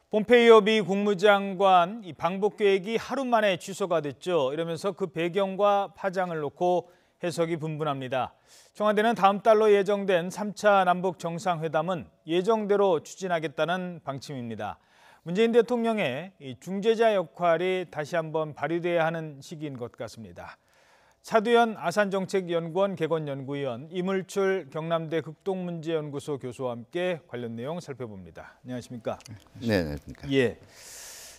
폼페이오 미 국무장관 방북 계획이 하루 만에 취소가 됐죠. 이러면서 그 배경과 파장을 놓고 해석이 분분합니다. 청와대는 다음 달로 예정된 3차 남북 정상회담은 예정대로 추진하겠다는 방침입니다. 문재인 대통령의 중재자 역할이 다시 한번 발휘돼야 하는 시기인 것 같습니다. 차두현 아산정책연구원 개건연구위원, 이물출 경남대 극동문제연구소 교수와 함께 관련 내용 살펴봅니다. 안녕하십니까? 네, 안녕하십니까? 예.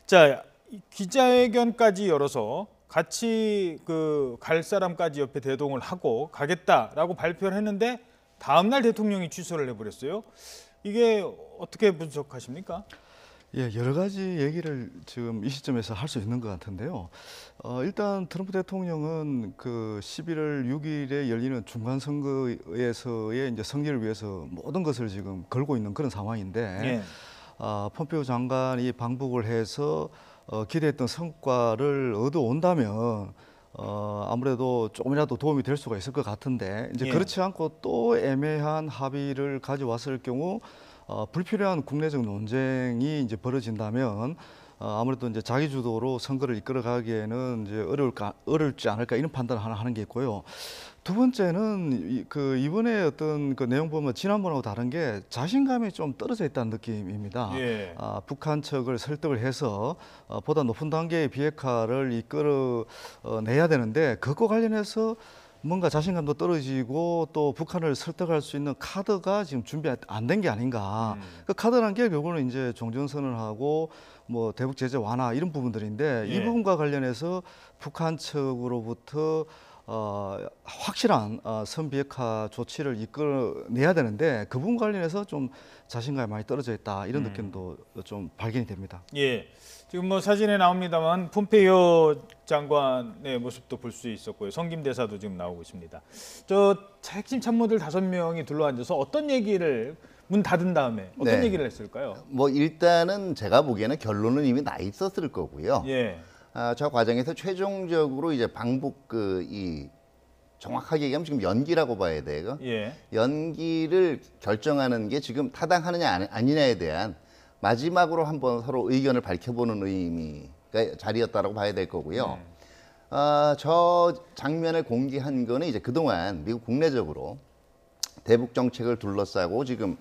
자, 기자회견까지 열어서 같이 갈 사람까지 옆에 대동을 하고 가겠다라고 발표를 했는데 다음 날 대통령이 취소를 해버렸어요. 이게 어떻게 분석하십니까? 예, 여러 가지 얘기를 지금 이 시점에서 할 수 있는 것 같은데요. 일단 트럼프 대통령은 그 11월 6일에 열리는 중간 선거에서의 이제 승리를 위해서 모든 것을 지금 걸고 있는 그런 상황인데, 예. 폼페이오 장관이 방북을 해서 기대했던 성과를 얻어온다면 아무래도 조금이라도 도움이 될 수가 있을 것 같은데, 이제 예. 그렇지 않고 또 애매한 합의를 가져왔을 경우 불필요한 국내적 논쟁이 이제 벌어진다면 아무래도 이제 자기 주도로 선거를 이끌어가기에는 이제 어렵지 않을까 이런 판단을 하는 게 있고요. 두 번째는 이번에 어떤 그 내용 보면 지난번하고 다른 게 자신감이 좀 떨어져 있다는 느낌입니다. 예. 북한 측을 설득을 해서 보다 높은 단계의 비핵화를 이끌어내야 되는데 그것과 관련해서 뭔가 자신감도 떨어지고 또 북한을 설득할 수 있는 카드가 지금 준비 안 된 게 아닌가. 그 카드란 게 결국은 이제 종전선언하고 뭐 대북 제재 완화 이런 부분들인데 예. 이 부분과 관련해서 북한 측으로부터 확실한 선비핵화 조치를 이끌어내야 되는데 그 부분 관련해서 좀 자신감이 많이 떨어져 있다 이런 느낌도 좀 발견이 됩니다. 예. 지금 뭐 사진에 나옵니다만 폼페이오 장관의 모습도 볼 수 있었고요. 성김 대사도 지금 나오고 있습니다. 저 핵심 참모들 5명이 둘러앉아서 어떤 얘기를 문 닫은 다음에 어떤 네. 얘기를 했을까요? 뭐 일단은 제가 보기에는 결론은 이미 나 있었을 거고요. 예. 저 과정에서 최종적으로 이제 방북 정확하게 얘기하면 지금 연기라고 봐야 돼요. 예. 연기를 결정하는 게 지금 타당하느냐 아니냐에 대한 마지막으로 한번 서로 의견을 밝혀보는 의미가 자리였다라고 봐야 될 거고요. 저 장면을 공개한 거는 이제 그동안 미국 국내적으로 대북 정책을 둘러싸고 지금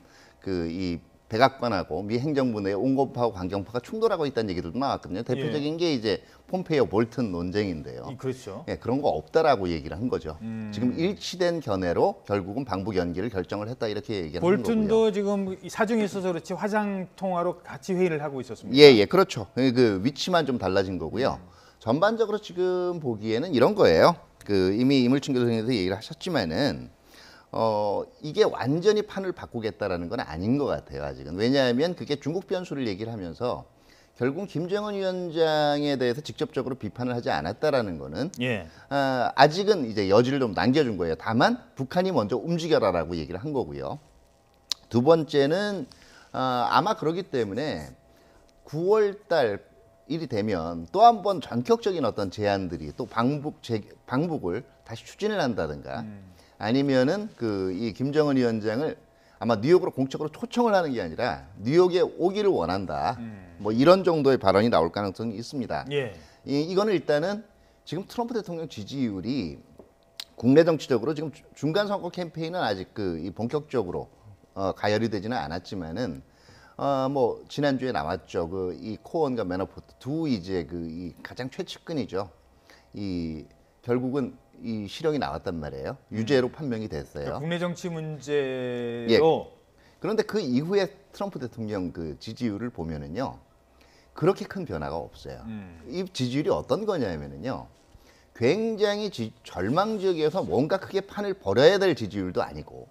이 백악관하고 미 행정부 내 온건파하고 강경파가 충돌하고 있다는 얘기들도 나왔거든요. 대표적인 게 이제 폼페이오 볼튼 논쟁인데요. 그렇죠. 예, 그런 거 없다라고 얘기를 한 거죠. 지금 일치된 견해로 결국은 방북 연기를 결정을 했다 이렇게 얘기를 한 거고요. 볼튼도 지금 사정이 있어서 그렇지 화상 통화로 같이 회의를 하고 있었습니다. 예, 그렇죠. 그 위치만 좀 달라진 거고요. 전반적으로 지금 보기에는 이런 거예요. 이미 이물춘 교수님께서 얘기를 하셨지만은 이게 완전히 판을 바꾸겠다라는 건 아닌 것 같아요, 아직은. 왜냐하면 그게 중국 변수를 얘기를 하면서 결국 김정은 위원장에 대해서 직접적으로 비판을 하지 않았다라는 거는 예. 아직은 이제 여지를 좀 남겨준 거예요. 다만 북한이 먼저 움직여라라고 얘기를 한 거고요. 두 번째는 아마 그러기 때문에 9월 달 일이 되면 또 한 번 전격적인 어떤 제안들이 또 방북을 다시 추진을 한다든가 아니면은 이 김정은 위원장을 아마 뉴욕으로 공적으로 초청을 하는 게 아니라 뉴욕에 오기를 원한다. 뭐 이런 정도의 발언이 나올 가능성이 있습니다. 예. 이거는 일단은 지금 트럼프 대통령 지지율이 국내 정치적으로 지금 중간 선거 캠페인은 아직 이 본격적으로 가열이 되지는 않았지만은 뭐 지난주에 나왔죠. 이 코언과 매너포트 두 이제 이 가장 최측근이죠. 결국은 이 실형이 나왔단 말이에요. 유죄로 판명이 됐어요. 그러니까 국내 정치 문제로. 예. 그런데 그 이후에 트럼프 대통령 지지율을 보면은요, 그렇게 큰 변화가 없어요. 이 지지율이 어떤 거냐면은요, 굉장히 절망 지역에서 뭔가 크게 판을 벌여야 될 지지율도 아니고,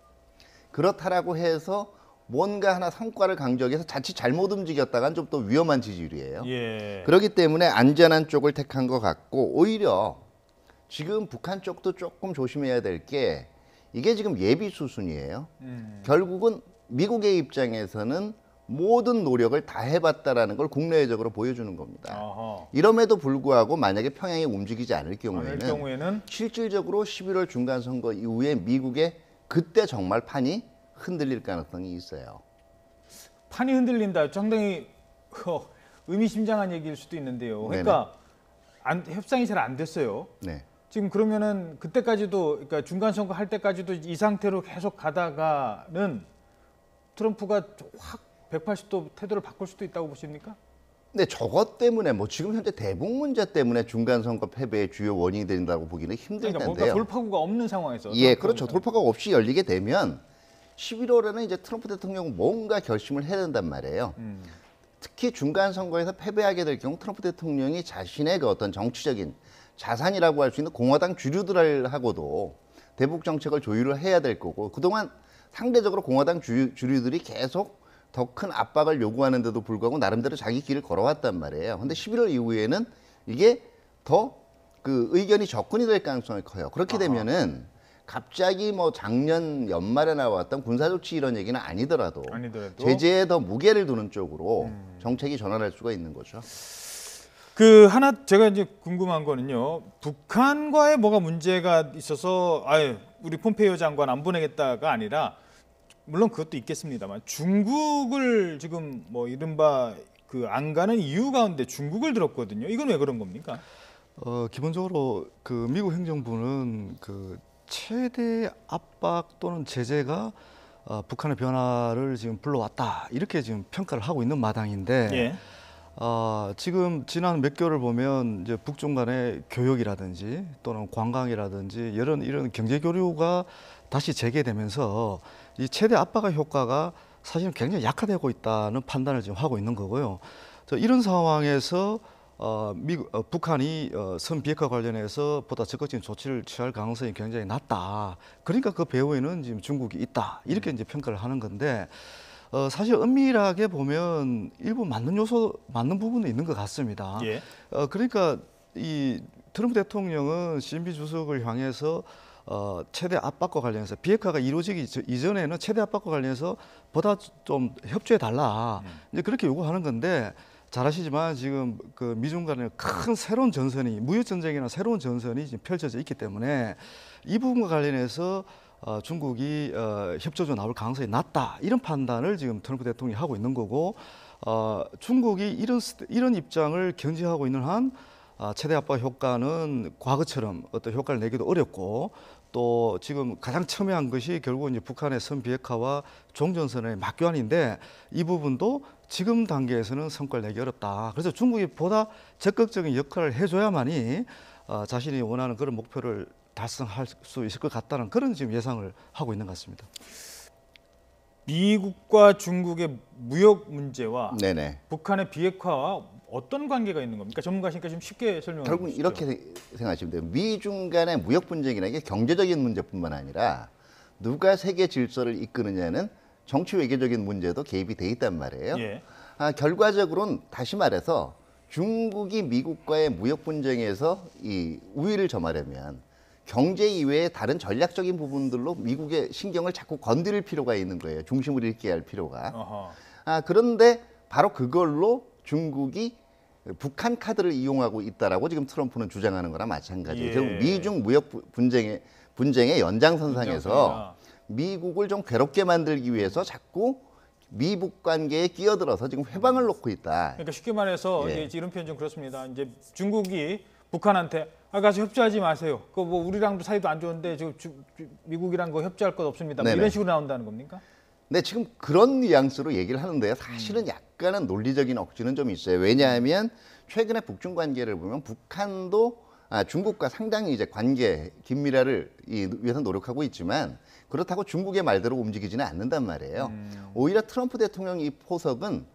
그렇다라고 해서 뭔가 하나 성과를 강조해서 자칫 잘못 움직였다간 좀 또 위험한 지지율이에요. 예. 그렇기 때문에 안전한 쪽을 택한 것 같고, 오히려 지금 북한 쪽도 조금 조심해야 될 게 이게 지금 예비 수순이에요. 결국은 미국의 입장에서는 모든 노력을 다 해봤다라는 걸 국내적으로 보여주는 겁니다. 어허. 이럼에도 불구하고 만약에 평양이 움직이지 않을 경우에는 경우에는 실질적으로 11월 중간 선거 이후에 미국의 그때 정말 판이 흔들릴 가능성이 있어요. 판이 흔들린다. 상당히 그 의미심장한 얘기일 수도 있는데요. 그러니까 협상이 잘 안 됐어요. 네. 지금 그러면은 그때까지도 그러니까 중간 선거 할 때까지도 이 상태로 계속 가다가는 트럼프가 확 180도 태도를 바꿀 수도 있다고 보십니까? 근데 저것 때문에 뭐 지금 현재 대북 문제 때문에 중간 선거 패배의 주요 원인이 된다고 보기는 힘들 그러니까 뭔가 텐데요. 돌파구가 없는 상황에서. 예, 그렇죠. 돌파가 없이 열리게 되면 11월에는 이제 트럼프 대통령은 뭔가 결심을 해야 된단 말이에요. 특히 중간 선거에서 패배하게 될 경우 트럼프 대통령이 자신의 그 어떤 정치적인 자산이라고 할 수 있는 공화당 주류들하고도 대북 정책을 조율을 해야 될 거고, 그동안 상대적으로 공화당 주류들이 계속 더 큰 압박을 요구하는데도 불구하고 나름대로 자기 길을 걸어왔단 말이에요. 근데 11월 이후에는 이게 더 그 의견이 접근이 될 가능성이 커요. 그렇게 되면은 갑자기 뭐 작년 연말에 나왔던 군사조치 이런 얘기는 아니더라도 제재에 더 무게를 두는 쪽으로 정책이 전환할 수가 있는 거죠. 그 하나 제가 이제 궁금한 거는요. 북한과의 뭐가 문제가 있어서 우리 폼페이오 장관 안 보내겠다가 아니라, 물론 그것도 있겠습니다만 중국을 지금 뭐 이른바 그 안 가는 이유 가운데 중국을 들었거든요. 이건 왜 그런 겁니까? 기본적으로 그 미국 행정부는 그 최대 압박 또는 제재가 북한의 변화를 지금 불러왔다, 이렇게 지금 평가를 하고 있는 마당인데, 예. 지금 지난 몇 개월을 보면 이제 북중 간의 교역이라든지 또는 관광이라든지 이런 경제 교류가 다시 재개되면서 이 최대 압박의 효과가 사실은 굉장히 약화되고 있다는 판단을 지금 하고 있는 거고요. 이런 상황에서 북한이 선 비핵화 관련해서 보다 적극적인 조치를 취할 가능성이 굉장히 낮다. 그러니까 그 배후에는 지금 중국이 있다, 이렇게 이제 평가를 하는 건데, 사실 엄밀하게 보면 일부 맞는 부분은 있는 것 같습니다. 예. 그러니까 이 트럼프 대통령은 시진핑 주석을 향해서 최대 압박과 관련해서 비핵화가 이루어지기 이전에는 최대 압박과 관련해서 보다 좀 협조해 달라, 이제 그렇게 요구하는 건데, 잘 아시지만 지금 그 미중 간의 큰 새로운 전선이, 무역 전쟁이나 새로운 전선이 지금 펼쳐져 있기 때문에 이 부분과 관련해서 중국이 협조조 나올 가능성이 낮다, 이런 판단을 지금 트럼프 대통령이 하고 있는 거고, 중국이 이런 입장을 견지하고 있는 한 최대 압박 효과는 과거처럼 어떤 효과를 내기도 어렵고, 또 지금 가장 첨예한 것이 결국 이제 북한의 선 비핵화와 종전선언의 맞교환인데, 이 부분도 지금 단계에서는 성과를 내기 어렵다. 그래서 중국이 보다 적극적인 역할을 해줘야만이 자신이 원하는 그런 목표를 달성할 수 있을 것 같다는 그런 지금 예상을 하고 있는 것 같습니다. 미국과 중국의 무역 문제와 네네. 북한의 비핵화와 어떤 관계가 있는 겁니까? 전문가시니까 좀 쉽게 설명해 결국 주시죠. 이렇게 생각하시면 돼요. 미중 간의 무역 분쟁이라는 게 경제적인 문제뿐만 아니라 누가 세계 질서를 이끄느냐는 정치 외교적인 문제도 개입이 돼 있단 말이에요. 예. 결과적으로는 다시 말해서 중국이 미국과의 무역 분쟁에서 이 우위를 점하려면 경제 이외의 다른 전략적인 부분들로 미국의 신경을 자꾸 건드릴 필요가 있는 거예요. 중심을 잃게 할 필요가. 그런데 바로 그걸로 중국이 북한 카드를 이용하고 있다라고 지금 트럼프는 주장하는 거나 마찬가지예요. 예. 결국 미중 무역 분쟁의 연장선상에서 미국을 좀 괴롭게 만들기 위해서 자꾸 미북 관계에 끼어들어서 지금 회방을 놓고 있다. 그러니까 쉽게 말해서 예. 이런 표현 좀 그렇습니다. 이제 중국이 북한한테 가서 협조하지 마세요. 그 뭐 우리랑도 사이도 안 좋은데 지금 미국이랑 거 협조할 것 없습니다. 뭐 이런 식으로 나온다는 겁니까? 네, 지금 그런 뉘앙스로 얘기를 하는데요. 사실은 약간은 논리적인 억지는 좀 있어요. 왜냐하면 최근에 북중 관계를 보면 북한도 중국과 상당히 이제 관계 긴밀화를 위해서 노력하고 있지만, 그렇다고 중국의 말대로 움직이지는 않는단 말이에요. 오히려 트럼프 대통령 이 포석은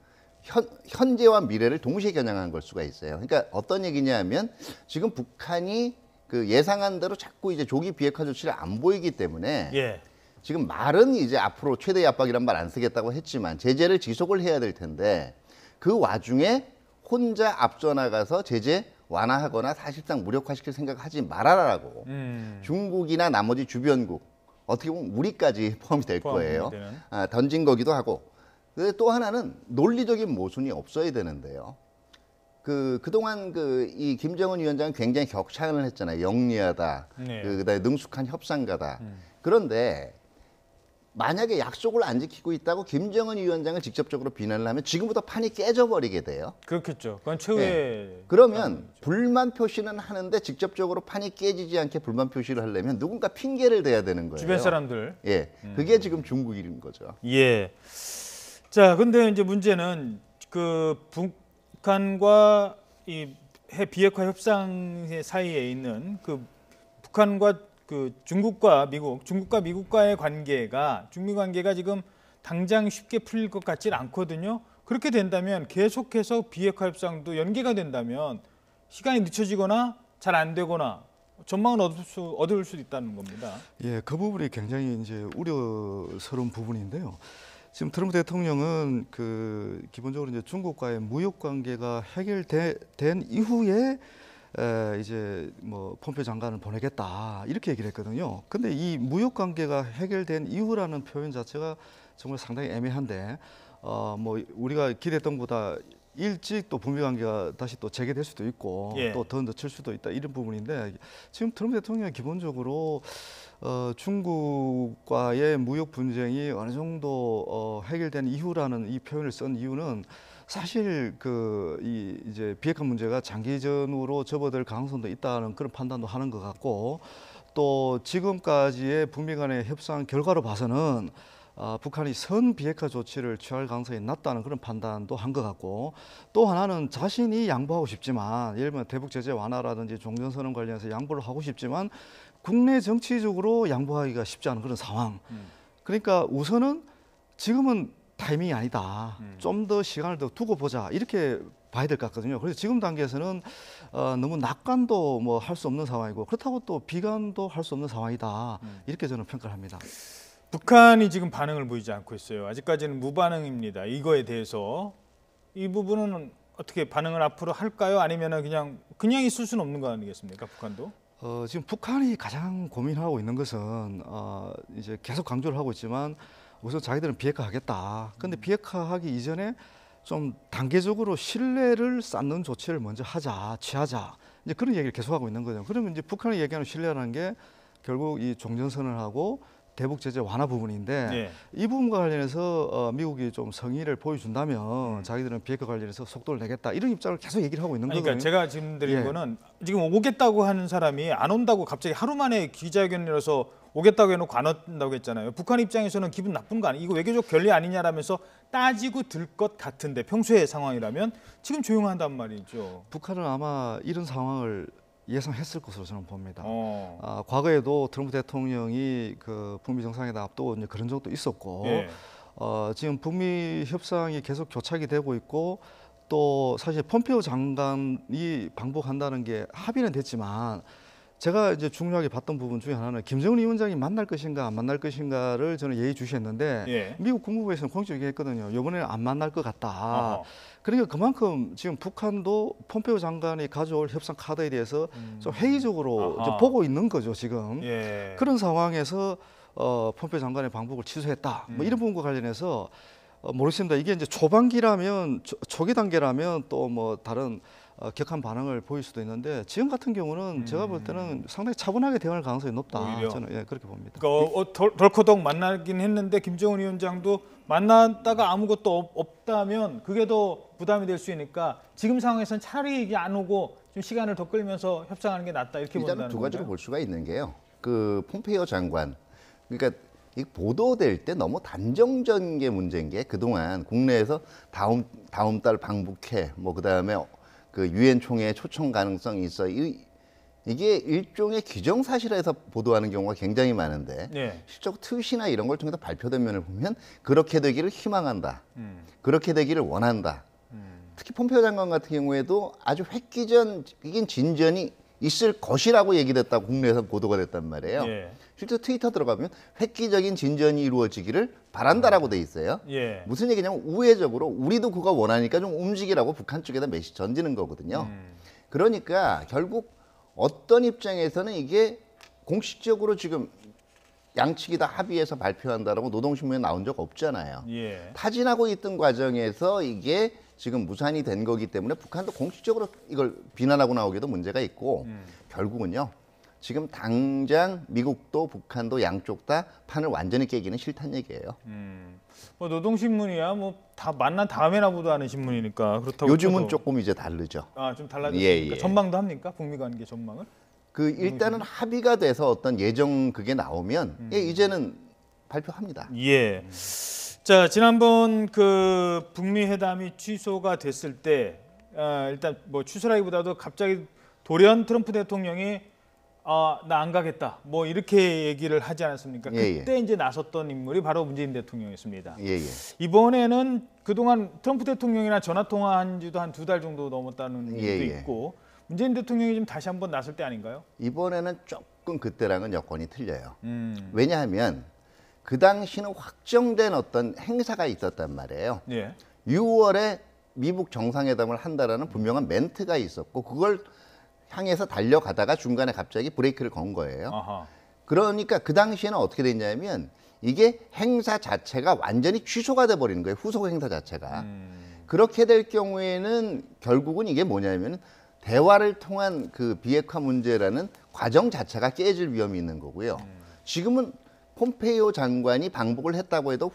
현재와 미래를 동시에 겨냥한 걸 수가 있어요. 그러니까 어떤 얘기냐면, 지금 북한이 그 예상한 대로 자꾸 이제 조기 비핵화 조치를 안 보이기 때문에 예. 지금 말은 이제 앞으로 최대 압박이란 말 안 쓰겠다고 했지만 제재를 지속을 해야 될 텐데, 그 와중에 혼자 앞서 나가서 제재 완화하거나 사실상 무력화시킬 생각하지 말아라라고 중국이나 나머지 주변국, 어떻게 보면 우리까지 포함이 될 거예요. 던진 거기도 하고. 또 하나는 논리적인 모순이 없어야 되는데요. 그동안 이 김정은 위원장은 굉장히 격찬을 했잖아요. 영리하다. 네. 그다음에 능숙한 협상가다. 그런데 만약에 약속을 안 지키고 있다고 김정은 위원장을 직접적으로 비난을 하면 지금부터 판이 깨져버리게 돼요. 그렇겠죠. 그건 최후의 그러면 불만 표시는 하는데 직접적으로 판이 깨지지 않게 불만 표시를 하려면 누군가 핑계를 대야 되는 거예요. 주변 사람들. 예, 그게 지금 중국인 거죠. 예. 자, 근데 이제 문제는 그 북한과 이 비핵화 협상 사이에 있는 그 북한과 그 중국과 미국과의 관계가 중미 관계가 지금 당장 쉽게 풀릴 것 같지는 않거든요. 그렇게 된다면 계속해서 비핵화 협상도 연기가 된다면 시간이 늦춰지거나 잘 안 되거나 전망은 어두울 수 있다는 겁니다. 예, 그 부분이 굉장히 이제 우려스러운 부분인데요. 지금 트럼프 대통령은 그 기본적으로 이제 중국과의 무역 관계가 해결된 이후에 이제 뭐 폼페이오 장관을 보내겠다 이렇게 얘기를 했거든요. 근데 이 무역 관계가 해결된 이후라는 표현 자체가 정말 상당히 애매한데 뭐 우리가 기대했던 것보다 일찍 또 북미 관계가 다시 또 재개될 수도 있고 예. 또 더 늦출 수도 있다 이런 부분인데 지금 트럼프 대통령이 기본적으로 중국과의 무역 분쟁이 어느 정도 해결된 이후라는 이 표현을 쓴 이유는 사실 이제 비핵화 문제가 장기전으로 접어들 가능성도 있다는 그런 판단도 하는 것 같고 또 지금까지의 북미 간의 협상 결과로 봐서는 북한이 선 비핵화 조치를 취할 가능성이 낮다는 그런 판단도 한 것 같고 또 하나는 자신이 양보하고 싶지만 예를 들면 대북 제재 완화라든지 종전선언 관련해서 양보를 하고 싶지만 국내 정치적으로 양보하기가 쉽지 않은 그런 상황. 그러니까 우선은 지금은 타이밍이 아니다. 좀 더 시간을 더 두고 보자 이렇게 봐야 될 것 같거든요. 그래서 지금 단계에서는 너무 낙관도 뭐 할 수 없는 상황이고 그렇다고 또 비관도 할 수 없는 상황이다. 이렇게 저는 평가를 합니다. 북한이 지금 반응을 보이지 않고 있어요. 아직까지는 무반응입니다. 이거에 대해서 이 부분은 어떻게 반응을 앞으로 할까요? 아니면 그냥 있을 수는 없는 거 아니겠습니까? 북한도? 지금 북한이 가장 고민하고 있는 것은 이제 계속 강조를 하고 있지만 우선 자기들은 비핵화하겠다. 근데 비핵화하기 이전에 좀 단계적으로 신뢰를 쌓는 조치를 먼저 취하자. 이제 그런 얘기를 계속하고 있는 거죠. 그러면 이제 북한이 얘기하는 신뢰라는 게 결국 이 종전선언하고 대북 제재 완화 부분인데 네. 이 부분과 관련해서 미국이 좀 성의를 보여준다면 자기들은 비핵화 관련해서 속도를 내겠다 이런 입장을 계속 얘기를 하고 있는 거거든요. 그러니까 제가 지금 드린 예. 거는 지금 오겠다고 하는 사람이 안 온다고 갑자기 하루 만에 기자회견을 열어서 오겠다고 해놓고 안 온다고 했잖아요. 북한 입장에서는 기분 나쁜 거 아니에요? 이거 외교적 결례 아니냐라면서 따지고 들 것 같은데 평소의 상황이라면 지금 조용한단 말이죠. 북한은 아마 이런 상황을 예상했을 것으로 저는 봅니다. 과거에도 트럼프 대통령이 그 북미 정상회담 앞두고 이제 그런 적도 있었고 예. 지금 북미 협상이 계속 교착이 되고 있고 또 사실 폼페이오 장관이 방북한다는 게 합의는 됐지만 제가 이제 중요하게 봤던 부분 중에 하나는 김정은 위원장이 만날 것인가 안 만날 것인가를 저는 예의주시했는데 예. 미국 국무부에서는 공식 얘기했거든요. 이번에는 안 만날 것 같다. 어허. 그러니까 그만큼 지금 북한도 폼페이오 장관이 가져올 협상 카드에 대해서 좀 회의적으로 이제 보고 있는 거죠 지금. 예. 그런 상황에서 폼페이오 장관의 방북을 취소했다. 뭐 이런 부분과 관련해서 모르겠습니다. 이게 이제 초반기라면 초기 단계라면 또 뭐 다른 격한 반응을 보일 수도 있는데 지금 같은 경우는 제가 볼 때는 상당히 차분하게 대응할 가능성이 높다. 오히려. 저는 그렇게 봅니다. 그러니까 덜커덕 만나긴 했는데 김정은 위원장도 만났다가 아무것도 없다면 그게 더 부담이 될 수 있으니까 지금 상황에서는 차라리 이게 안 오고 좀 시간을 더 끌면서 협상하는 게 낫다 이렇게 본다는 일단은 두 가지로 건가요? 볼 수가 있는 게요. 그 폼페이오 장관, 그러니까 이 보도될 때 너무 단정적인 게 문제인 게 그동안 국내에서 다음 달 방북해, 뭐 그다음에 그 유엔 총회 초청 가능성이 있어. 이게 일종의 기정사실에서 보도하는 경우가 굉장히 많은데 네. 실제로 트윗이나 이런 걸 통해서 발표된 면을 보면 그렇게 되기를 희망한다. 그렇게 되기를 원한다. 특히 폼페이오 장관 같은 경우에도 아주 획기적인 진전이 있을 것이라고 얘기됐다고 국내에서 보도가 됐단 말이에요. 예. 실제 트위터 들어가면 획기적인 진전이 이루어지기를 바란다라고 돼 있어요. 예. 무슨 얘기냐면 우회적으로 우리도 그거 원하니까 좀 움직이라고 북한 쪽에다 메시지 던지는 거거든요. 그러니까 결국 어떤 입장에서는 이게 공식적으로 지금 양측이 다 합의해서 발표한다라고 노동신문에 나온 적 없잖아요. 예. 타진하고 있던 과정에서 이게 지금 무산이 된 거기 때문에 북한도 공식적으로 이걸 비난하고 나오기도 문제가 있고 결국은요. 지금 당장 미국도 북한도 양쪽 다 판을 완전히 깨기는 싫다는 얘기예요. 뭐 노동신문이야 뭐 다 만난 다음에나 보도하는 신문이니까 그렇다고 요즘은 쳐도 조금 이제 다르죠. 좀 달라졌으니까 예, 예. 전망도 합니까? 북미 관계 전망을? 일단은 합의가 돼서 어떤 예정 그게 나오면 예, 이제는 발표합니다. 예. 자, 지난번 그 북미 회담이 취소가 됐을 때 일단 뭐 취소라기보다도 갑자기 돌연 트럼프 대통령이 나 안 가겠다. 뭐 이렇게 얘기를 하지 않았습니까? 예, 그때 이제 나섰던 인물이 바로 문재인 대통령이었습니다. 예, 예. 이번에는 그동안 트럼프 대통령이랑 전화 통화한 지도 한 2달 정도 넘었다는 예, 얘기도 예. 있고 문재인 대통령이 좀 다시 한번 나설 때 아닌가요? 이번에는 조금 그때랑은 여건이 틀려요. 왜냐하면 그 당시는 확정된 어떤 행사가 있었단 말이에요. 예. 6월에 미국 정상회담을 한다라는 분명한 멘트가 있었고 그걸 향해서 달려가다가 중간에 갑자기 브레이크를 건 거예요. 아하. 그러니까 그 당시에는 어떻게 됐냐면 이게 행사 자체가 완전히 취소가 돼 버리는 거예요. 후속 행사 자체가. 그렇게 될 경우에는 결국은 이게 뭐냐면 대화를 통한 그 비핵화 문제라는 과정 자체가 깨질 위험이 있는 거고요. 지금은 폼페이오 장관이 방북을 했다고 해도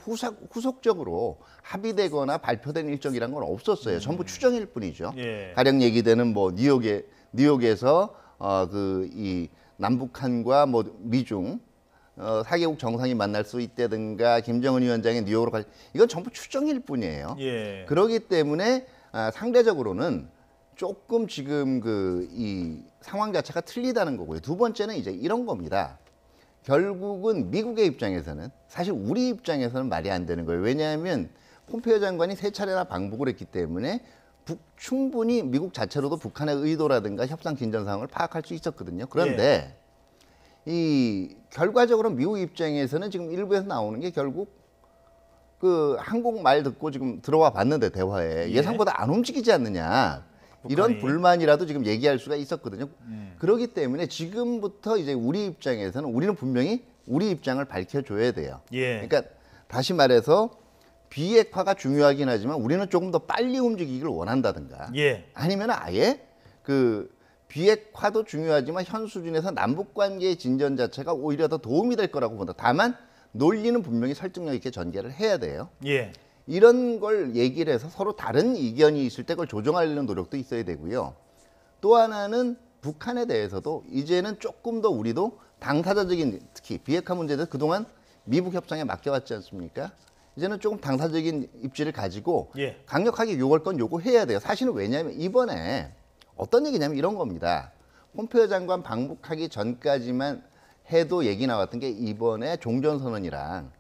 후속적으로 합의되거나 발표된 일정이란 건 없었어요. 전부 추정일 뿐이죠. 예. 가령 얘기되는 뭐 뉴욕에서 이 남북한과 뭐 미중 4개국 정상이 만날 수 있다든가 김정은 위원장이 뉴욕으로 갈 이건 전부 추정일 뿐이에요. 예. 그렇기 때문에 상대적으로는 조금 지금 이 상황 자체가 틀리다는 거고요. 두 번째는 이제 이런 겁니다. 결국은 미국의 입장에서는 사실 우리 입장에서는 말이 안 되는 거예요. 왜냐하면 폼페이오 장관이 3차례나 방북을 했기 때문에 충분히 미국 자체로도 북한의 의도라든가 협상 진전 상황을 파악할 수 있었거든요. 그런데 이 결과적으로 미국 입장에서는 지금 일부에서 나오는 게 결국 그 한국말 듣고 지금 들어와 봤는데 대화에 예상보다 안 움직이지 않느냐. 이런 북한이. 불만이라도 지금 얘기할 수가 있었거든요. 그렇기 때문에 지금부터 이제 우리 입장에서는 우리는 분명히 우리 입장을 밝혀줘야 돼요. 예. 그러니까 다시 말해서 비핵화가 중요하긴 하지만 우리는 조금 더 빨리 움직이기를 원한다든가 예. 아니면 아예 그 비핵화도 중요하지만 현 수준에서 남북 관계의 진전 자체가 오히려 더 도움이 될 거라고 본다. 다만 논리는 분명히 설득력 있게 전개를 해야 돼요. 예. 이런 걸 얘기를 해서 서로 다른 이견이 있을 때 그걸 조정하려는 노력도 있어야 되고요. 또 하나는 북한에 대해서도 이제는 조금 더 우리도 당사자적인 특히 비핵화 문제에 대해서 그동안 미북 협상에 맡겨왔지 않습니까? 이제는 조금 당사적인 입지를 가지고 예. 강력하게 요구할 건 요구해야 돼요. 사실은 왜냐하면 이번에 어떤 얘기냐면 이런 겁니다. 폼페이오 장관 방북하기 전까지만 해도 얘기 나왔던 게 이번에 종전선언이랑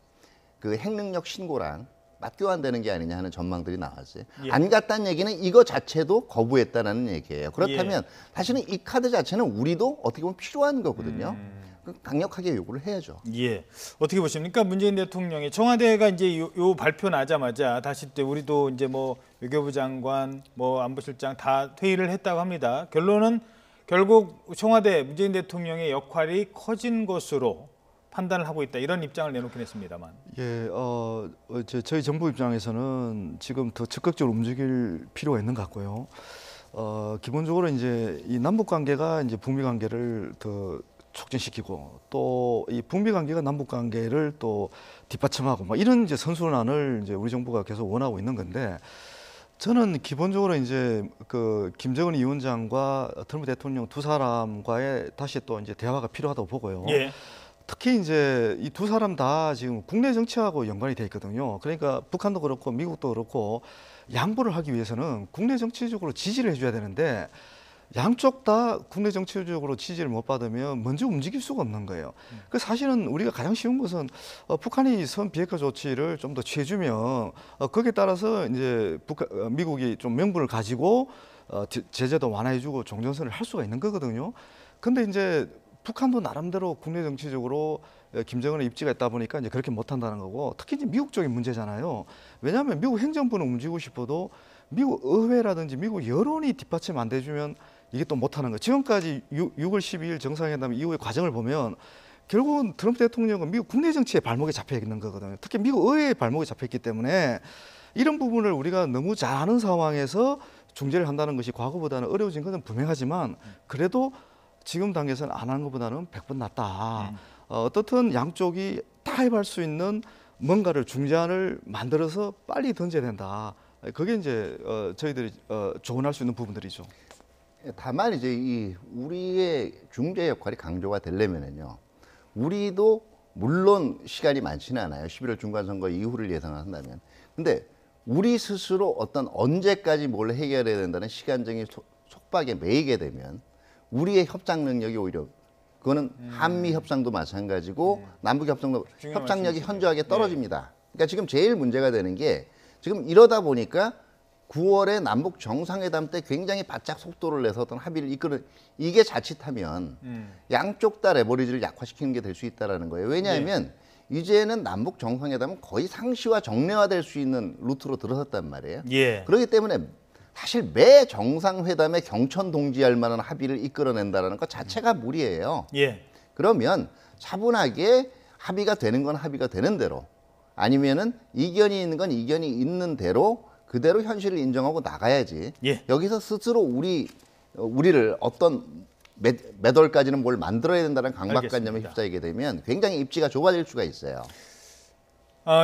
그 핵능력 신고랑 맞교환되는 게 아니냐 하는 전망들이 나왔어요. 예. 안 갔다는 얘기는 이거 자체도 거부했다는 얘기예요. 그렇다면 사실은 이 카드 자체는 우리도 어떻게 보면 필요한 거거든요. 강력하게 요구를 해야죠. 예. 어떻게 보십니까? 문재인 대통령이 청와대가 이제 요 발표 나자마자 다시 또 우리도 이제 뭐 외교부 장관, 뭐 안보실장 다 퇴위를 했다고 합니다. 결론은 결국 청와대 문재인 대통령의 역할이 커진 것으로 판단을 하고 있다. 이런 입장을 내놓긴 했습니다만. 예, 저희 정부 입장에서는 지금 더 적극적으로 움직일 필요가 있는 것 같고요. 기본적으로 이제 이 남북 관계가 이제 북미 관계를 더 촉진시키고 또 이 북미 관계가 남북 관계를 또 뒷받침하고 뭐 이런 이제 선순환을 이제 우리 정부가 계속 원하고 있는 건데 저는 기본적으로 이제 그 김정은 위원장과 트럼프 대통령 두 사람과의 다시 또 이제 대화가 필요하다고 보고요. 예. 특히 이제 이 두 사람 다 지금 국내 정치하고 연관이 돼 있거든요. 그러니까 북한도 그렇고 미국도 그렇고 양보를 하기 위해서는 국내 정치적으로 지지를 해줘야 되는데 양쪽 다 국내 정치적으로 지지를 못 받으면 먼저 움직일 수가 없는 거예요. 그 사실은 우리가 가장 쉬운 것은 북한이 선 비핵화 조치를 좀 더 취해주면 거기에 따라서 이제 미국이 좀 명분을 가지고 제재도 완화해주고 종전선을 할 수가 있는 거거든요. 근데 이제 북한도 나름대로 국내 정치적으로 김정은의 입지가 있다 보니까 이제 그렇게 못한다는 거고 특히 이제 미국적인 문제잖아요. 왜냐하면 미국 행정부는 움직이고 싶어도 미국 의회라든지 미국 여론이 뒷받침 안 돼주면 이게 또 못하는 거예요. 지금까지 6월 12일 정상회담 이후의 과정을 보면 결국은 트럼프 대통령은 미국 국내 정치에 발목에 잡혀 있는 거거든요. 특히 미국 의회에 발목에 잡혀있기 때문에 이런 부분을 우리가 너무 잘 아는 상황에서 중재를 한다는 것이 과거보다는 어려워진 것은 분명하지만 그래도 지금 단계에서는 안 하는 것보다는 100번 낫다. 어떻든 양쪽이 타협할 수 있는 뭔가를 중재안을 만들어서 빨리 던져야 된다. 그게 이제 저희들이 조언할 수 있는 부분들이죠. 다만 이제 이 우리의 중재 역할이 강조가 되려면은요. 우리도 물론 시간이 많지는 않아요. 11월 중간선거 이후를 예상을 한다면. 근데 우리 스스로 어떤 언제까지 뭘 해결해야 된다는 시간적인 속박에 매이게 되면 우리의 협상 능력이 오히려 그거는 한미 협상도 마찬가지고 남북 협상도 협상력이 현저하게 떨어집니다. 그러니까 지금 제일 문제가 되는 게 지금 이러다 보니까 9월에 남북 정상회담 때 굉장히 바짝 속도를 내서 어떤 합의를 이끄는 이게 자칫하면 양쪽 다 레버리지를 약화시키는 게 될 수 있다라는 거예요. 왜냐하면 이제는 남북 정상회담은 거의 상시와 정례화될 수 있는 루트로 들어섰단 말이에요. 그렇기 때문에 사실 매 정상회담에 경천 동지할 만한 합의를 이끌어낸다는 것 자체가 무리예요. 그러면 차분하게 합의가 되는 건 합의가 되는 대로 아니면은 이견이 있는 건 이견이 있는 대로 그대로 현실을 인정하고 나가야지. 여기서 스스로 우리를 어떤 매월까지는 뭘 만들어야 된다는 강박관념에 휩싸이게 되면 굉장히 입지가 좁아질 수가 있어요.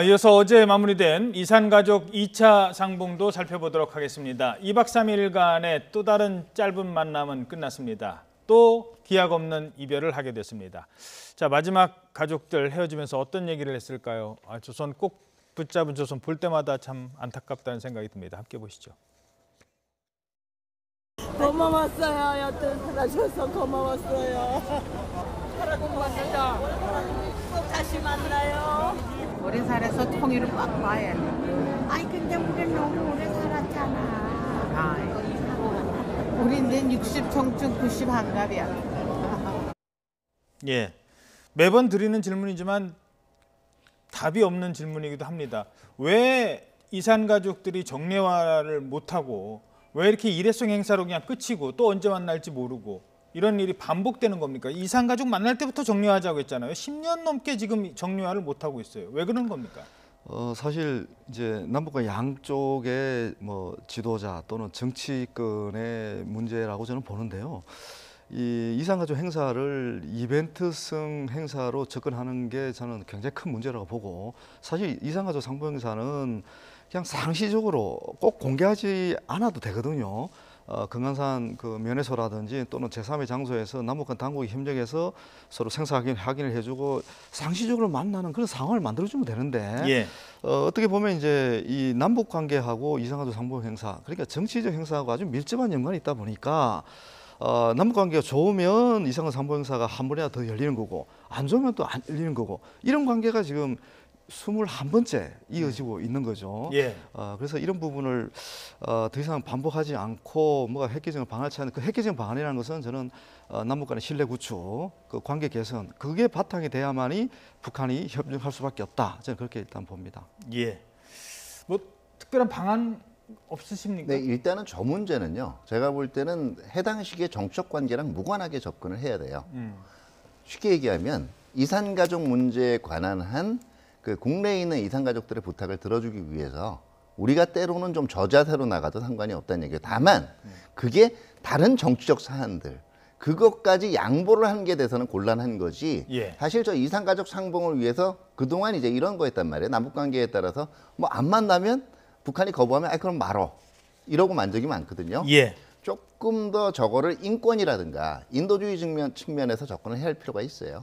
이어서 어제 마무리된 이산가족 2차 상봉도 살펴보도록 하겠습니다. 2박 3일간의 또 다른 짧은 만남은 끝났습니다. 또 기약 없는 이별을 하게 됐습니다. 자, 마지막 가족들 헤어지면서 어떤 얘기를 했을까요? 조선 꼭 붙잡은 조선 볼 때마다 참 안타깝다는 생각이 듭니다. 함께 보시죠. 고마웠어요. 여튼 살아줘서 고마웠어요. 사랑고 만나자. 꼭 다시 만나요. 오래 살아서 통일을 꽉 봐야 돼. 아이 근데 우리 너무 오래 살았잖아. 우린 내 60 청춘 90 한갑이야. 매번 드리는 질문이지만 답이 없는 질문이기도 합니다. 왜 이산 가족들이 정례화를 못하고 왜 이렇게 일회성 행사로 그냥 끝이고 또 언제 만날지 모르고 이런 일이 반복되는 겁니까? 이산 가족 만날 때부터 정례화하자고 했잖아요. 10년 넘게 지금 정례화를 못하고 있어요. 왜 그런 겁니까? 사실 이제 남북과 양쪽의 뭐 지도자 또는 정치권의 문제라고 저는 보는데요. 이 이산가족 행사를 이벤트성 행사로 접근하는 게 저는 굉장히 큰 문제라고 보고 사실 이산가족 상봉 행사는 그냥 상시적으로 꼭 공개하지 않아도 되거든요. 금강산 그 면회소라든지 또는 제3의 장소에서 남북한 당국이 협력해서 서로 생사 확인을 해주고 상시적으로 만나는 그런 상황을 만들어주면 되는데 어떻게 보면 이제 이 남북 관계하고 이산가족 상봉 행사 그러니까 정치적 행사하고 아주 밀접한 연관이 있다 보니까 남북 관계가 좋으면 이산가족 상봉 행사가 한 번이라도 더 열리는 거고 안 좋으면 또 안 열리는 거고 이런 관계가 지금 21번째 이어지고 있는 거죠. 그래서 이런 부분을 더 이상 반복하지 않고 뭐가 핵개정을 방할치 않는 그 핵개정 방안이라는 것은 저는 남북 간의 신뢰 구축, 그 관계 개선 그게 바탕이 돼야만이 북한이 협력할 수밖에 없다. 저는 그렇게 일단 봅니다. 뭐 특별한 방안 없으십니까? 네, 일단은 저 문제는요. 제가 볼 때는 해당 시기의 정치적 관계랑 무관하게 접근을 해야 돼요. 쉽게 얘기하면 이산가족 문제에 관한 한 그 국내에 있는 이산가족들의 부탁을 들어주기 위해서 우리가 때로는 좀 저자세로 나가도 상관이 없다는 얘기예요. 다만 그게 다른 정치적 사안들 그것까지 양보를 하는 게 돼서는 곤란한 거지. 사실 저 이산가족 상봉을 위해서 그동안 이제 이런 거였단 말이에요. 남북관계에 따라서 뭐 안 만나면 북한이 거부하면 그럼 말어 이러고 만 적이 많거든요. 조금 더 저거를 인권이라든가 인도주의 측면에서 접근을 해야 할 필요가 있어요.